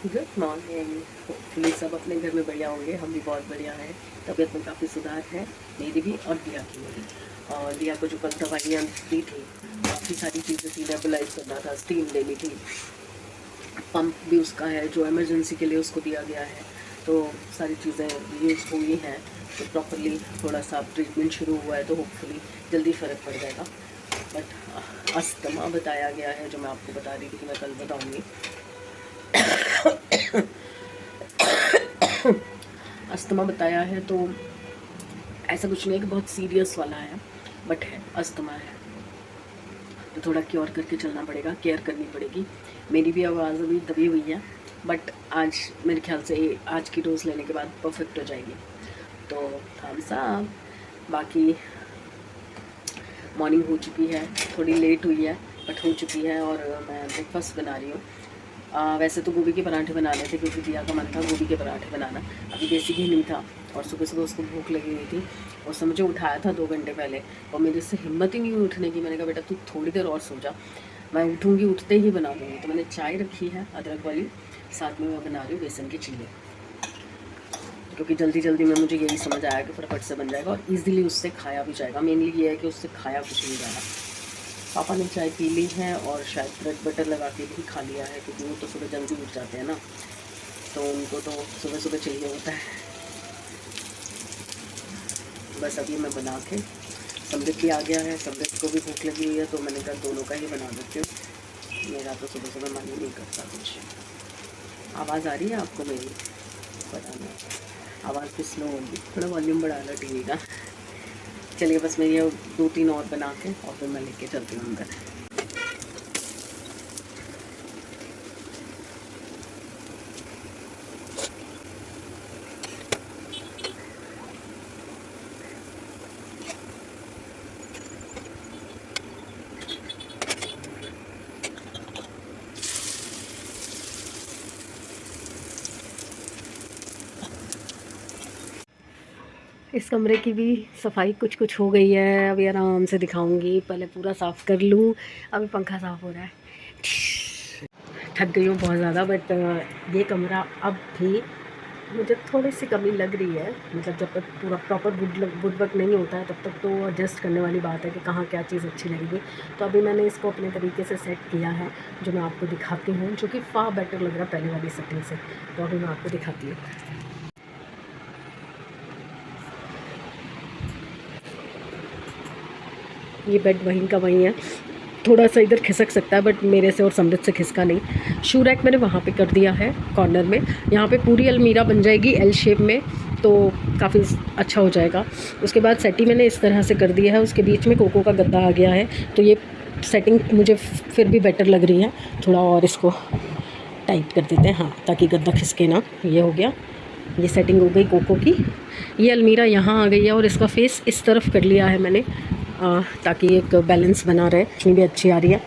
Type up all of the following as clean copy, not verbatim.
Good morning. Hopefully सब अपने घर में बढ़िया होंगे, हम भी बहुत बढ़िया हैं। तबीयत में काफ़ी सुधार है, मेरी भी और दिया की भी। और दिया को जो कल दवाइयाँ दी थी, काफ़ी सारी चीज़ें थी, नेबुलाइज करना था, स्टीम लेनी थी, पंप भी उसका है जो इमरजेंसी के लिए उसको दिया गया है। तो सारी चीज़ें यूज़ हुई हैं, तो प्रॉपरली थोड़ा सा ट्रीटमेंट शुरू हुआ है, तो होपफुली जल्दी फ़र्क पड़ जाएगा। बट अस्थमा बताया गया है, जो मैं आपको बता रही थी कि मैं कल बताऊँगी। अस्थमा बताया है, तो ऐसा कुछ नहीं है कि बहुत सीरियस वाला है, बट है, अस्थमा है, तो थोड़ा क्योर करके चलना पड़ेगा, केयर करनी पड़ेगी। मेरी भी आवाज़ अभी दबी हुई है, बट आज मेरे ख्याल से आज की डोज लेने के बाद परफेक्ट हो जाएगी। तो थम्स अप। बाकी मॉर्निंग हो चुकी है, थोड़ी लेट हुई है बट हो चुकी है, और मैं ब्रेकफास्ट बना रही हूँ। वैसे तो गोभी के पराठे बनाने थे, क्योंकि दिया का मन था गोभी के पराठे बनाना। अभी देसी घी नहीं था, और सुबह सुबह उसको भूख लगी हुई थी। उसने मुझे उठाया था 2 घंटे पहले, और मेरे से हिम्मत ही नहीं हुई उठने की। मैंने कहा बेटा तू थोड़ी देर और सो जा, मैं उठूँगी, उठते ही बना दूँगी। तो मैंने चाय रखी है अदरक वाली, साथ में मैं बना रही हूँ बेसन के चीले, क्योंकि जल्दी जल्दी में मुझे यही समझ आया कि फटाफट से बन जाएगा और इजीली उससे खाया भी जाएगा। मेनली ये है कि उससे खाया कुछ नहीं जाएगा। पापा ने चाय पी ली है, और शायद ब्रेड बटर लगा के भी खा लिया है, क्योंकि वो तो सुबह जल्दी उठ जाते हैं ना, तो उनको तो सुबह सुबह चाहिए होता है। बस अभी मैं बना के, समृद्ध भी आ गया है, समृद्ध को भी भूख लगी हुई है, तो मैंने कहा दोनों का ही बना देती हूँ। मेरा तो सुबह सुबह मन ही नहीं करता कुछ। आवाज़ आ रही है आपको मेरी? पता नहीं, आवाज़ भी स्लो होगी, थोड़ा वॉल्यूम बढ़ा लो टीवी का। चलिए बस मैं ये 2-3 और बना के, और फिर मैं लेके चलती हूँ अंदर। इस कमरे की भी सफाई कुछ कुछ हो गई है, अभी आराम से दिखाऊंगी। पहले पूरा साफ़ कर लूँ, अभी पंखा साफ़ हो रहा है। थक गई हूँ बहुत ज़्यादा, बट ये कमरा अब भी मुझे थोड़ी सी कमी लग रही है। मतलब जब तक पूरा प्रॉपर वुड वर्क नहीं होता है, तब तक तो एडजस्ट करने वाली बात है कि कहाँ क्या चीज़ अच्छी लगेगी। तो अभी मैंने इसको अपने तरीके से सेट किया है, जो मैं आपको दिखाती हूँ, जो कि फ़ार बेटर लग रहा है पहले वाली सेटिंग से। तो अभी मैं आपको दिखाती हूँ। ये बेड वहीं का वहीं है, थोड़ा सा इधर खिसक सकता है, बट मेरे से और समृद्ध से खिसका नहीं। शू रैक मैंने वहाँ पे कर दिया है कॉर्नर में। यहाँ पे पूरी अलमीरा बन जाएगी एल शेप में, तो काफ़ी अच्छा हो जाएगा। उसके बाद सेटी मैंने इस तरह से कर दिया है, उसके बीच में कोको का गद्दा आ गया है, तो ये सेटिंग मुझे फिर भी बेटर लग रही है। थोड़ा और इसको टाइट कर देते हैं, हाँ, ताकि गद्दा खिसके ना। ये हो गया, ये सेटिंग हो गई कोको की। ये अलमीरा यहाँ आ गई है, और इसका फेस इस तरफ कर लिया है मैंने, ताकि एक बैलेंस बना रहे। रोशनी भी अच्छी आ रही है।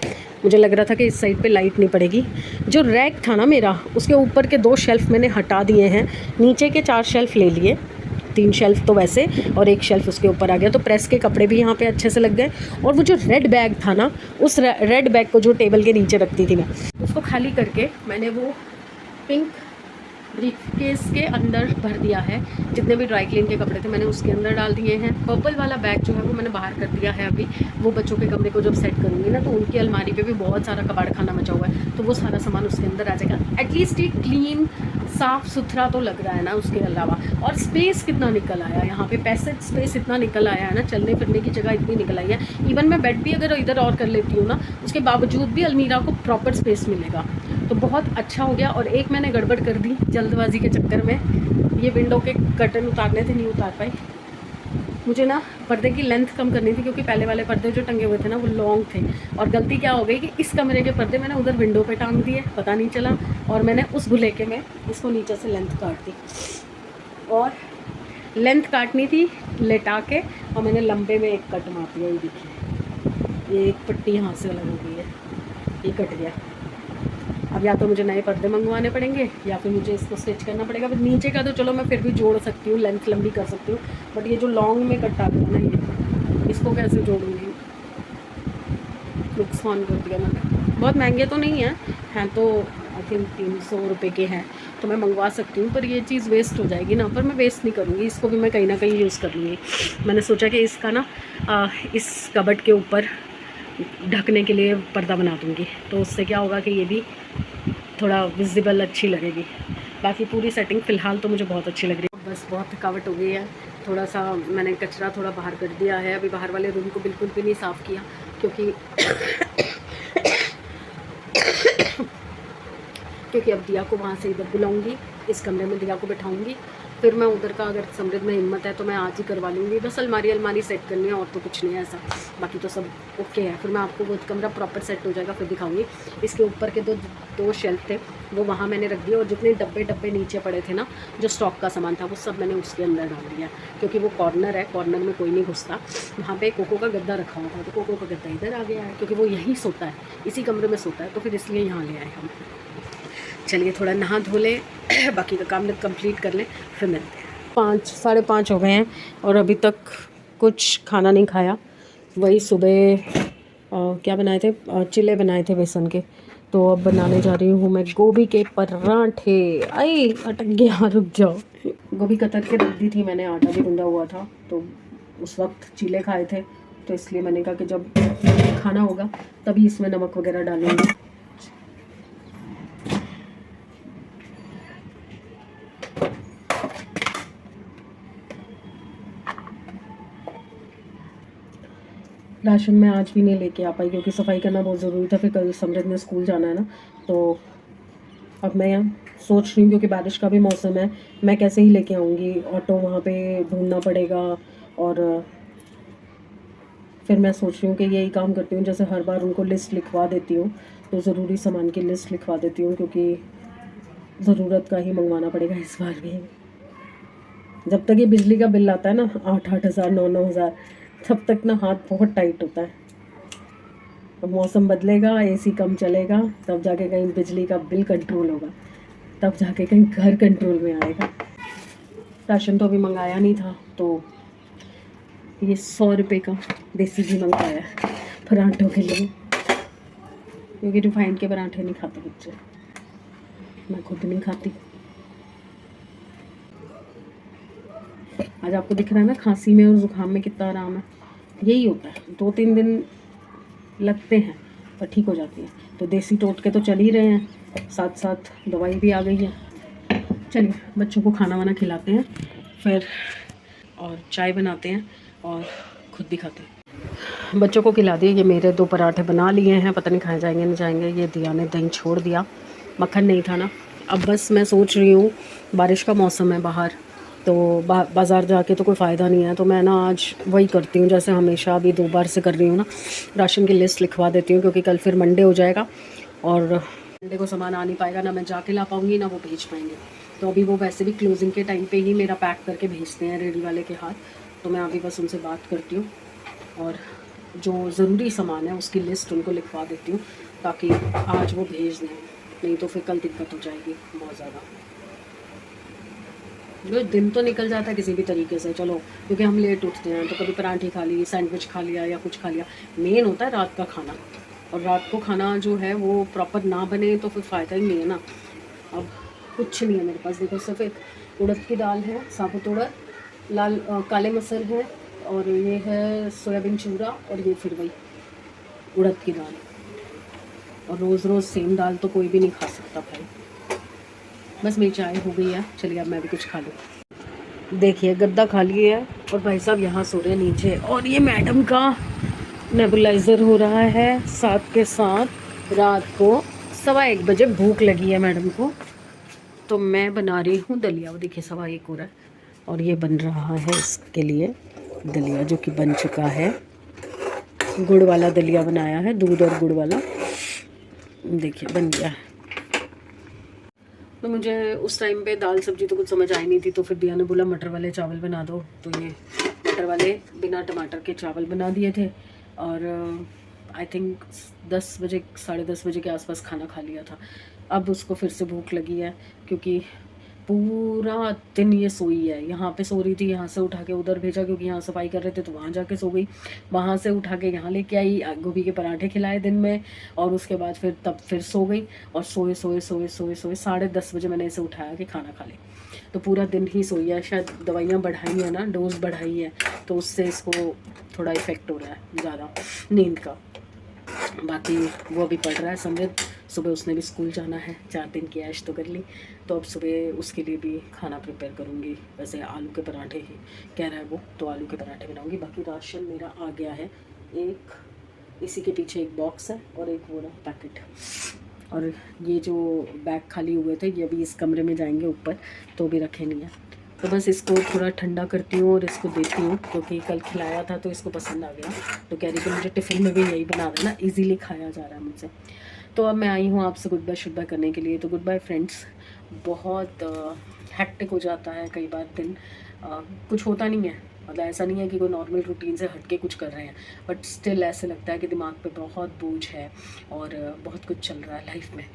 मुझे लग रहा था कि इस साइड पे लाइट नहीं पड़ेगी। जो रैक था ना मेरा, उसके ऊपर के 2 शेल्फ़ मैंने हटा दिए हैं, नीचे के 4 शेल्फ़ ले लिए, 3 शेल्फ़ तो वैसे, और 1 शेल्फ़ उसके ऊपर आ गया। तो प्रेस के कपड़े भी यहाँ पे अच्छे से लग गए। और वो जो रेड बैग था ना, उस रेड बैग को जो टेबल के नीचे रखती थी मैं, उसको खाली करके मैंने वो पिंक ब्रीफकेस के अंदर भर दिया है। जितने भी ड्राई क्लीन के कपड़े थे मैंने उसके अंदर डाल दिए हैं। पर्पल वाला बैग जो है वो मैंने बाहर कर दिया है अभी। वो बच्चों के कमरे को जब सेट करूँगी ना, तो उनकी अलमारी पे भी बहुत सारा कबाड़ खाना मचा हुआ है, तो वो सारा सामान उसके अंदर आ जाएगा। एटलीस्ट ये क्लीन साफ़ सुथरा तो लग रहा है ना। उसके अलावा और स्पेस कितना निकल आया यहाँ पे, पैसेज स्पेस इतना निकल आया है ना, चलने फिरने की जगह इतनी निकल आई है। इवन मैं बेड भी अगर इधर और कर लेती हूँ ना, उसके बावजूद भी अलमीरा को प्रॉपर स्पेस मिलेगा, तो बहुत अच्छा हो गया। और एक मैंने गड़बड़ कर दी जल्दबाजी के चक्कर में, ये विंडो के कर्टन उतारने थे, नहीं उतार पाई। मुझे ना पर्दे की लेंथ कम करनी थी, क्योंकि पहले वाले पर्दे जो टंगे हुए थे ना वो लॉन्ग थे। और गलती क्या हो गई कि इस कमरे के पर्दे मैंने उधर विंडो पे टांग दिए, पता नहीं चला, और मैंने उस भुलेखे में इसको नीचे से लेंथ काट दी। और लेंथ काटनी थी लेटा के, और मैंने लंबे में एक कट मार दिया। ये देखिए, ये एक पट्टी यहाँ से अलग हो गई है, ये कट गया। अब या तो मुझे नए पर्दे मंगवाने पड़ेंगे, या फिर मुझे इसको स्टिच करना पड़ेगा। बट नीचे का तो चलो मैं फिर भी जोड़ सकती हूँ, लेंथ लंबी कर सकती हूँ, बट ये जो लॉन्ग में कट आ गया ना, ये इसको कैसे जोड़ूँगी? नुकसान कर दिया मैंने। बहुत महंगे तो नहीं हैं, तो आई थिंक 300 रुपये के हैं, तो मैं मंगवा सकती हूँ। पर ये चीज़ वेस्ट हो जाएगी ना, पर मैं वेस्ट नहीं करूँगी, इसको भी मैं कहीं ना कहीं यूज़ कर लूँगी। मैंने सोचा कि इसका ना इस कबर्ड के ऊपर ढकने के लिए पर्दा बना दूँगी, तो उससे क्या होगा कि ये भी थोड़ा विजिबल अच्छी लगेगी। बाकी पूरी सेटिंग फ़िलहाल तो मुझे बहुत अच्छी लग रही है। बस बहुत थकावट हो गई है, थोड़ा सा मैंने कचरा थोड़ा बाहर कर दिया है। अभी बाहर वाले रूम को बिल्कुल भी नहीं साफ़ किया, क्योंकि क्योंकि अब दिया को वहाँ से इधर बुलाऊंगी, इस कमरे में दिया को बैठाऊंगी, फिर मैं उधर का अगर समृद्ध में हिम्मत है तो मैं आज ही करवा लूँगी। बस अलमारी सेट करनी है और तो कुछ नहीं है ऐसा, बाकी तो सब ओके है। फिर मैं आपको वो कमरा प्रॉपर सेट हो जाएगा फिर दिखाऊंगी। इसके ऊपर के दो शेल्फ थे वो वहाँ मैंने रख दिए, और जितने डब्बे नीचे पड़े थे ना जो स्टॉक का सामान था वो सब मैंने उसके अंदर डाल दिया, क्योंकि वो कॉर्नर है, कॉर्नर में कोई नहीं घुसता। वहाँ पे कोको का गद्दा रखा हुआ था, तो कोको का गद्दा इधर आ गया है, क्योंकि वो यहीं सोता है, इसी कमरे में सोता है, तो फिर इसलिए यहाँ ले आए हम। चलिए थोड़ा नहा धो लें, बाकी का काम कंप्लीट कर लें, फिर मिलते हैं। 5 साढ़े 5 हो गए हैं और अभी तक कुछ खाना नहीं खाया। वही सुबह क्या बनाए थे, चिल्ले बनाए थे बेसन के, तो अब बनाने जा रही हूँ मैं गोभी के पराठे। आई अटक गया, रुक जाओ। गोभी कतर के रख दी थी मैंने, आटा भी गूंदा हुआ था, तो उस वक्त चिल्ले खाए थे, तो इसलिए मैंने कहा कि जब खाना होगा तभी इसमें नमक वगैरह डालेंगे। राशन मैं आज भी नहीं लेके आ पाई, क्योंकि सफाई करना बहुत ज़रूरी था, फिर कल समृद्ध ने स्कूल जाना है ना, तो अब मैं सोच रही हूँ क्योंकि बारिश का भी मौसम है, मैं कैसे ही लेके आऊँगी, ऑटो वहाँ पे ढूंढना पड़ेगा। और फिर मैं सोच रही हूँ कि यही काम करती हूँ, जैसे हर बार उनको लिस्ट लिखवा देती हूँ, तो ज़रूरी सामान की लिस्ट लिखवा देती हूँ, क्योंकि ज़रूरत का ही मंगवाना पड़ेगा इस बार भी। जब तक ये बिजली का बिल आता है ना 8-8 हज़ार 9-9 हज़ार, तब तक ना हाथ बहुत टाइट होता है। अब मौसम बदलेगा, एसी कम चलेगा, तब जाके कहीं बिजली का बिल कंट्रोल होगा, तब जाके कहीं घर कंट्रोल में आएगा। राशन तो अभी मंगाया नहीं था, तो ये 100 रुपये का देसी घी मंगाया है पराठों के लिए, क्योंकि रिफाइंड के पराठे नहीं खाते बच्चे, मैं खुद नहीं खाती। आज आपको दिख रहा है ना खांसी में और ज़ुकाम में कितना आराम है। यही होता है, 2-3 दिन लगते हैं पर ठीक हो जाती है। तो देसी टोटके तो चल ही रहे हैं, साथ साथ दवाई भी आ गई है। चलिए बच्चों को खाना वाना खिलाते हैं फिर, और चाय बनाते हैं और खुद भी खाते हैं। बच्चों को खिला दिए, ये मेरे 2 पराठे बना लिए हैं, पता नहीं खाए जाएंगे नहीं जाएंगे। ये दिया ने दही छोड़ दिया, मक्खन नहीं था ना। अब बस मैं सोच रही हूँ, बारिश का मौसम है बाहर, तो बाज़ार जाके तो कोई फ़ायदा नहीं है, तो मैं ना आज वही करती हूँ जैसे हमेशा अभी 2 बार से कर रही हूँ ना, राशन की लिस्ट लिखवा देती हूँ, क्योंकि कल फिर मंडे हो जाएगा और मंडे को सामान आ नहीं पाएगा, ना मैं जाके ला पाऊँगी ना वो भेज पाएंगे। तो अभी वो वैसे भी क्लोजिंग के टाइम पे ही मेरा पैक करके भेजते हैं रेडी वाले के हाथ, तो मैं अभी बस उनसे बात करती हूँ और जो ज़रूरी सामान है उसकी लिस्ट उनको लिखवा देती हूँ, ताकि आज वो भेज दें, नहीं तो फिर कल दिक्कत हो जाएगी बहुत ज़्यादा। जो दिन तो निकल जाता है किसी भी तरीके से, चलो, क्योंकि हम लेट उठते हैं, तो कभी पराठे खा ली, सैंडविच खा लिया या कुछ खा लिया। मेन होता है रात का खाना, और रात को खाना जो है वो प्रॉपर ना बने तो फिर फ़ायदा ही नहीं है ना। अब कुछ नहीं है मेरे पास, देखो सिर्फ एक उड़द की दाल है, साबुत उड़द, लाल काले मसल है, और ये है सोयाबीन चूरा, और ये फिर वही उड़द की दाल। और रोज़ रोज़ सेम दाल तो कोई भी नहीं खा सकता भाई। बस मेरी चाय हो गई है, चलिए अब मैं भी कुछ खा लूँ। देखिए गद्दा खाली है और भाई साहब यहाँ सो रहे हैं नीचे, और ये मैडम का नेबुलाइज़र हो रहा है। साथ के साथ रात को 1:15 बजे भूख लगी है मैडम को, तो मैं बना रही हूँ दलिया। वो देखिए 1:15 हो रहा है, और ये बन रहा है इसके लिए दलिया, जो कि बन चुका है। गुड़ वाला दलिया बनाया है, दूध और गुड़ वाला, देखिए बन गया है। तो मुझे उस टाइम पे दाल सब्जी तो कुछ समझ आई नहीं थी, तो फिर दिया ने बोला मटर वाले चावल बना दो, तो ये मटर वाले बिना टमाटर के चावल बना दिए थे। और आई थिंक 10 बजे 10:30 बजे के आसपास खाना खा लिया था। अब उसको फिर से भूख लगी है, क्योंकि पूरा दिन ये सोई है। यहाँ पे सो रही थी, यहाँ से उठा के उधर भेजा क्योंकि यहाँ सफाई कर रहे थे, तो वहाँ जाके सो गई। वहाँ से उठा के यहाँ लेके आई, गोभी के पराठे खिलाए दिन में, और उसके बाद फिर तब फिर सो गई। और सोए सोए सोए सोए सोए 10:30 बजे मैंने इसे उठाया कि खाना खा ले। तो पूरा दिन ही सोई है। शायद दवाइयाँ बढ़ाई है ना, डोज बढ़ाई है, तो उससे इसको थोड़ा इफेक्ट हो रहा है ज़्यादा नींद का। बाकी वो अभी पढ़ रहा है समृद्ध। सुबह उसने भी स्कूल जाना है, 4 दिन की ऐश तो कर ली। तो अब सुबह उसके लिए भी खाना प्रिपेयर करूँगी। वैसे आलू के पराठे ही कह रहा है वो, तो आलू के पराठे बनाऊँगी। बाकी राशन मेरा आ गया है, एक इसी के पीछे एक बॉक्स है और एक वो रहा पैकेट। और ये जो बैग खाली हुए थे ये अभी इस कमरे में जाएंगे ऊपर, तो भी रखे नहीं हैं। तो बस इसको थोड़ा ठंडा करती हूँ और इसको देती हूँ, क्योंकि कल खिलाया था तो इसको पसंद आ गया। तो कह रही कि मुझे टिफ़िन में भी यही बना देना, इजीली खाया जा रहा है मुझसे। तो अब मैं आई हूँ आपसे गुड बाय शुड बाय करने के लिए। तो गुड बाय फ्रेंड्स। बहुत हैक्टिक हो जाता है कई बार दिन, कुछ होता नहीं है, मतलब ऐसा नहीं है कि कोई नॉर्मल रूटीन से हट के कुछ कर रहे हैं, बट स्टिल ऐसे लगता है कि दिमाग पे बहुत बोझ है और बहुत कुछ चल रहा है लाइफ में।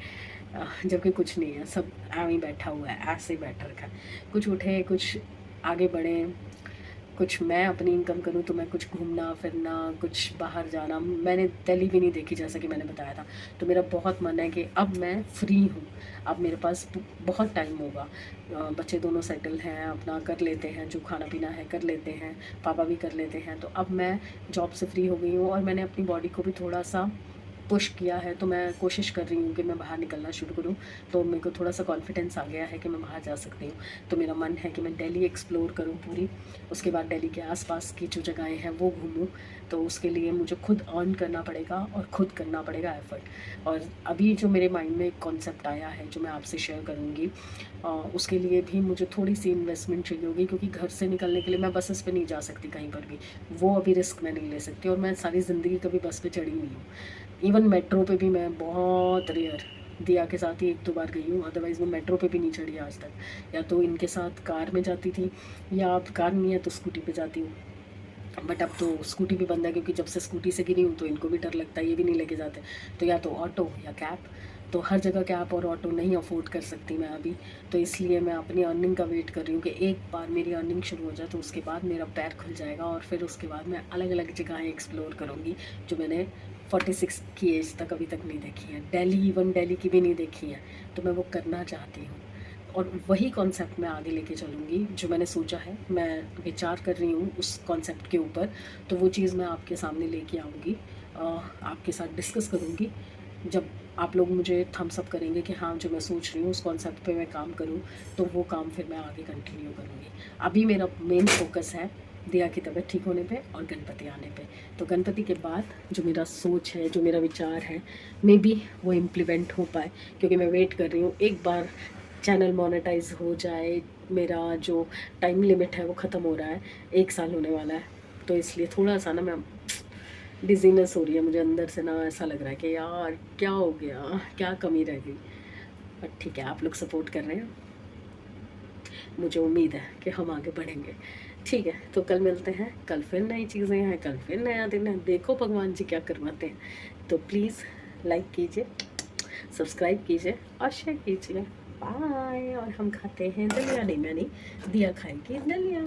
जबकि कुछ नहीं है, सब ऐਵੇਂ ही बैठा हुआ है, ऐसे ही बैठा रखा है। कुछ उठे, कुछ आगे बढ़े, कुछ मैं अपनी इनकम करूँ, तो मैं कुछ घूमना फिरना, कुछ बाहर जाना। मैंने दिल्ली भी नहीं देखी जैसा कि मैंने बताया था, तो मेरा बहुत मन है कि अब मैं फ्री हूँ, अब मेरे पास बहुत टाइम होगा। बच्चे दोनों सेटल हैं, अपना कर लेते हैं, जो खाना पीना है कर लेते हैं, पापा भी कर लेते हैं। तो अब मैं जॉब से फ्री हो गई हूँ और मैंने अपनी बॉडी को भी थोड़ा सा पुश किया है। तो मैं कोशिश कर रही हूँ कि मैं बाहर निकलना शुरू करूँ। तो मेरे को थोड़ा सा कॉन्फिडेंस आ गया है कि मैं बाहर जा सकती हूँ। तो मेरा मन है कि मैं दिल्ली एक्सप्लोर करूँ पूरी, उसके बाद दिल्ली के आसपास की जो जगहें हैं वो घूमूँ। तो उसके लिए मुझे खुद अर्न करना पड़ेगा और खुद करना पड़ेगा एफ़र्ट। और अभी जो मेरे माइंड में एक कॉन्सेप्ट आया है जो मैं आपसे शेयर करूँगी, उसके लिए भी मुझे थोड़ी सी इन्वेस्टमेंट चाहिए होगी, क्योंकि घर से निकलने के लिए मैं बसेस पे नहीं जा सकती कहीं पर भी, वो अभी रिस्क मैं नहीं ले सकती। और मैं सारी ज़िंदगी कभी बस पे चढ़ी हुई हूँ। इवन मेट्रो पे भी मैं बहुत रेयर, दिया के साथ ही 1-2 बार गई हूँ, अदरवाइज़ मैं मेट्रो पे भी नहीं चढ़ी आज तक। या तो इनके साथ कार में जाती थी, या अब कार नहीं है तो स्कूटी पे जाती हूँ। बट अब तो स्कूटी भी बंद है, क्योंकि जब से स्कूटी से गिरी हूँ तो इनको भी डर लगता है, ये भी नहीं लेके जाते। तो या तो ऑटो या कैब, तो हर जगह कैब और ऑटो नहीं अफोर्ड कर सकती मैं अभी। तो इसलिए मैं अपनी अर्निंग का वेट कर रही हूँ कि एक बार मेरी अर्निंग शुरू हो जाए, तो उसके बाद मेरा पैर खुल जाएगा और फिर उसके बाद मैं अलग अलग जगहें एक्सप्लोर करूँगी जो मैंने 46 की एज तक अभी तक नहीं देखी है। दिल्ली, इवन दिल्ली की भी नहीं देखी है, तो मैं वो करना चाहती हूँ। और वही कॉन्सेप्ट मैं आगे लेके चलूँगी जो मैंने सोचा है, मैं विचार कर रही हूँ उस कॉन्सेप्ट के ऊपर। तो वो चीज़ मैं आपके सामने लेके आऊँगी, आपके साथ डिस्कस करूँगी। जब आप लोग मुझे थम्स अप करेंगे कि हाँ, जो मैं सोच रही हूँ उस कॉन्सेप्ट पे मैं काम करूँ, तो वो काम फिर मैं आगे कंटिन्यू करूँगी। अभी मेरा मेन फोकस है दिया की तबीयत ठीक होने पे और गणपति आने पे। तो गणपति के बाद जो मेरा सोच है, जो मेरा विचार है, मे बी वो इम्प्लीमेंट हो पाए, क्योंकि मैं वेट कर रही हूँ एक बार चैनल मोनेटाइज हो जाए। मेरा जो टाइम लिमिट है वो ख़त्म हो रहा है, 1 साल होने वाला है। तो इसलिए थोड़ा सा ना मैं डिजीनेस हो रही है मुझे अंदर से ना, ऐसा लग रहा है कि यार क्या हो गया, क्या कमी रह गई। बट ठीक है, आप लोग सपोर्ट कर रहे हैं, मुझे उम्मीद है कि हम आगे बढ़ेंगे। ठीक है, तो कल मिलते हैं, कल फिर नई चीज़ें हैं, कल फिर नया दिन है, देखो भगवान जी क्या करवाते हैं। तो प्लीज़ लाइक कीजिए, सब्सक्राइब कीजिए और शेयर कीजिए। बाय। और हम खाते हैं दलिया, नहीं मैं नहीं, दिया खाएगी दलिया।